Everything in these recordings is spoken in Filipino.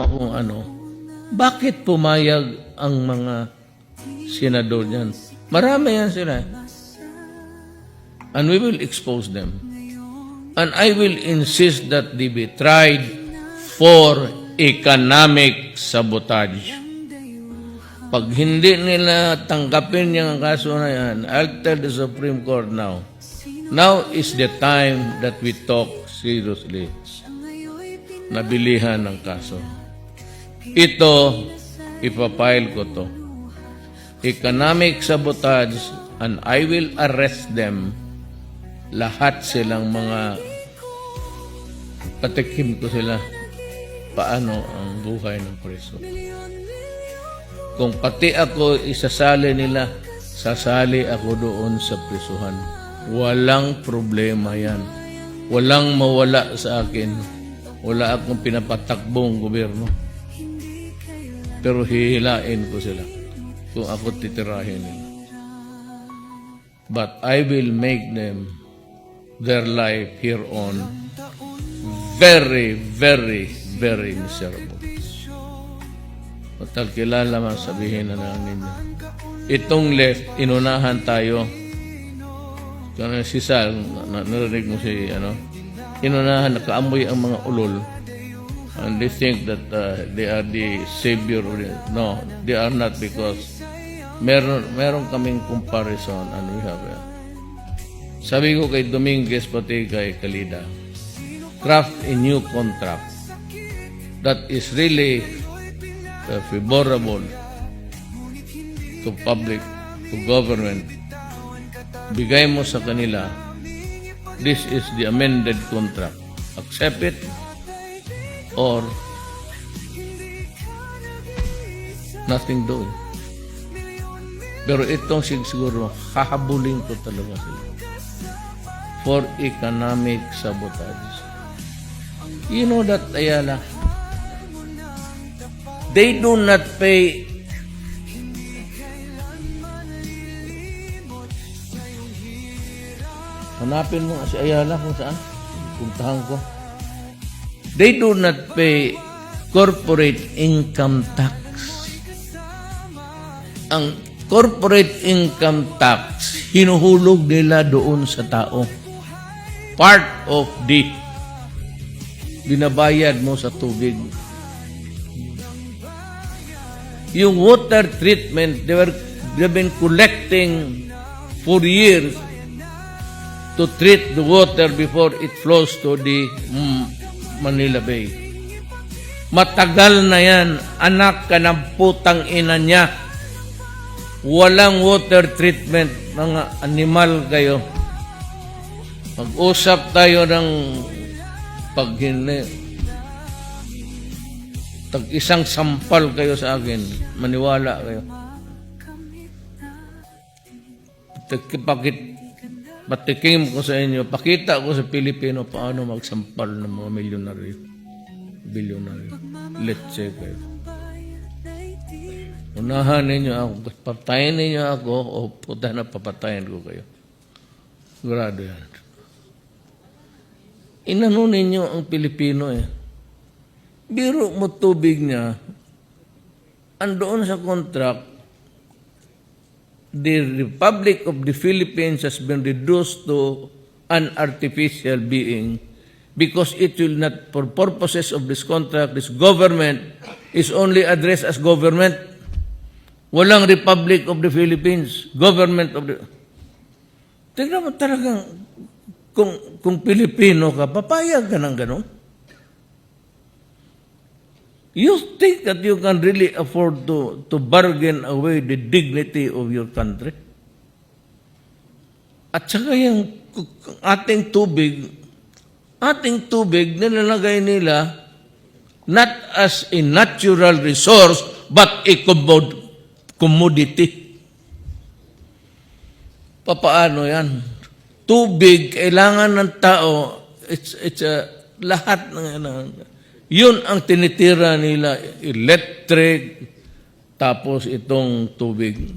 kung ano, bakit pumayag ang mga senador niyan? Marami yan sila. And we will expose them. And I will insist that they be tried for economic sabotage. Pag hindi nila tanggapin yung kaso na yan, I'll tell the Supreme Court now. Now is the time that we talk seriously. Nabilihan ng kaso. Ito, ipapile ko to. Economic sabotage, and I will arrest them. Lahat silang mga patikim ko sila paano ang buhay ng preso. Kung pati ako isasali nila, sasali ako doon sa prisuhan. Walang problema yan. Walang mawala sa akin. Wala akong pinapatakbong gobyerno. Pero hihilain ko sila kung ako titirahin nila. But I will make them, their life here on, very, very, very miserable. Matal kilala man sabihin na lang ninyo. Itong left, inunahan tayo. Kaya si Sal, narinig mo si, inunahan, nakaamoy ang mga ulol. And they think that they are the savior. No, they are not, because meron kaming comparison and we have. Sabi ko kay Dominguez pati kay Calida, craft a new contract that is really favorable to public, to government. Bigay mo sa kanila, this is the amended contract. Accept it or nothing doing. Pero itong siguro, hahabulin ko talaga sila for economic sabotage. You know that, Ayala, they do not pay hanapin mo si Ayala kung saan puntahan ko. They do not pay corporate income tax. Ang corporate income tax, hinuhulog nila doon sa tao. Part of the binabayad mo sa tubig. Yung water treatment, they've been collecting for years to treat the water before it flows to the Manila Bay. Matagal na yan, anak ka ng putang ina niya. Walang water treatment, mga animal kayo. Mag-usap tayo ng paghinli. Tag-isang sampal kayo sa akin, maniwala kayo. Patikim ko sa inyo, pakita ko sa Pilipino paano magsampal ng mga milyonaryo. Bilyonaryo. Let's say kayo. Unahan ninyo ako, patayin ninyo ako, o puta na papatayin ko kayo. Sigurado yan. Inano ninyo ang Pilipino eh. Biro mo tubig niya, andoon sa contract, the Republic of the Philippines has been reduced to an artificial being because it will not, for purposes of this contract, this government is only addressed as government. Walang Republic of the Philippines, government of the... Tignan mo talagang, kung Pilipino ka, papayag ka ng gano'n? You think that you can really afford to bargain away the dignity of your country? At saka yung ating tubig, nilalagay nila not as a natural resource, but a commodity. Papaano yan? Tubig, kailangan ng tao, it's lahat ng yun ang tinitira nila, electric, tapos itong tubig.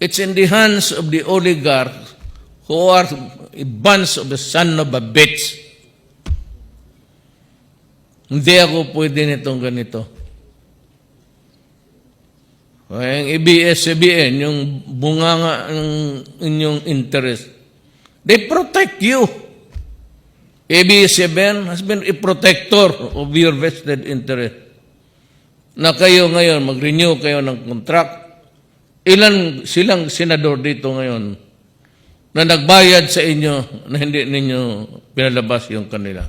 It's in the hands of the oligarchs who are a bunch of the son of a bitch. Hindi ako pwede nitong ganito. Ang ABS-CBN, yung bunganga ng inyong interest, they protect you. ABS-CBN has been a protector of your vested interest. Na kayo ngayon, mag-renew kayo ng contract. Ilan silang senador dito ngayon na nagbayad sa inyo na hindi ninyo pinalabas yung kanila.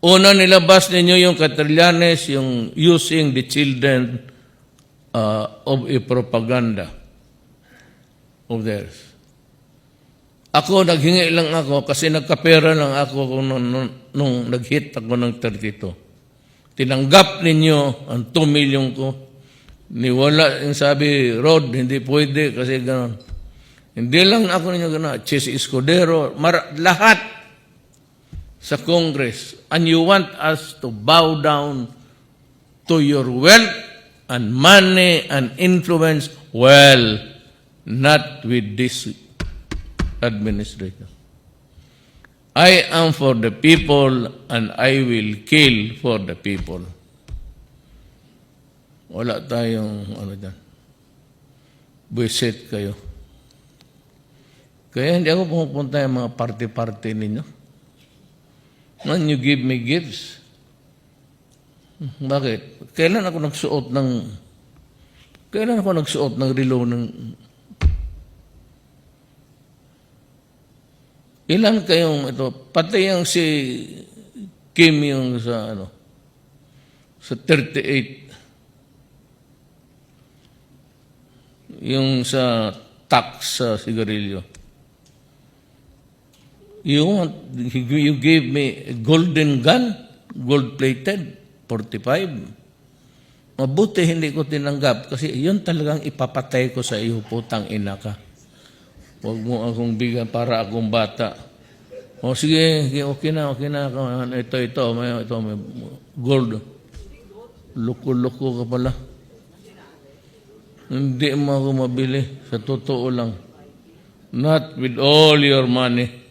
Una nilabas ninyo yung Catrillanes, yung using the children of a propaganda of theirs. Ako, naghingi lang ako kasi nagkapera lang ako nung nag-hit ako ng 32. Tinanggap ninyo ang 2 million ko. Niwala yung sabi, Rod, hindi pwede kasi gano'n. Hindi lang ako ninyo gano'n. Chase Escudero, lahat sa Congress. And you want us to bow down to your wealth and money and influence? Well, not with this administration. I am for the people and I will kill for the people. Wala tayong dyan. Buisit kayo. Kaya hindi ako pumupunta yung mga party-party ninyo. When you give me gifts. Bakit? Kailan ako nagsuot ng relo ng... Ilan kayong ito? Pati yung si Kim yung sa 38. Yung sa tax sa sigarilyo. You gave me a golden gun, gold-plated, 45. Mabuti hindi ko tinanggap kasi yun talagang ipapatay ko sa iyo, putang ina ka. Huwag mo akong bigyan para akong bata. O sige, okay na. Ito, may gold. Luko-luko ka pala. Hindi mo ako mabili. Sa totoo lang. Not with all your money.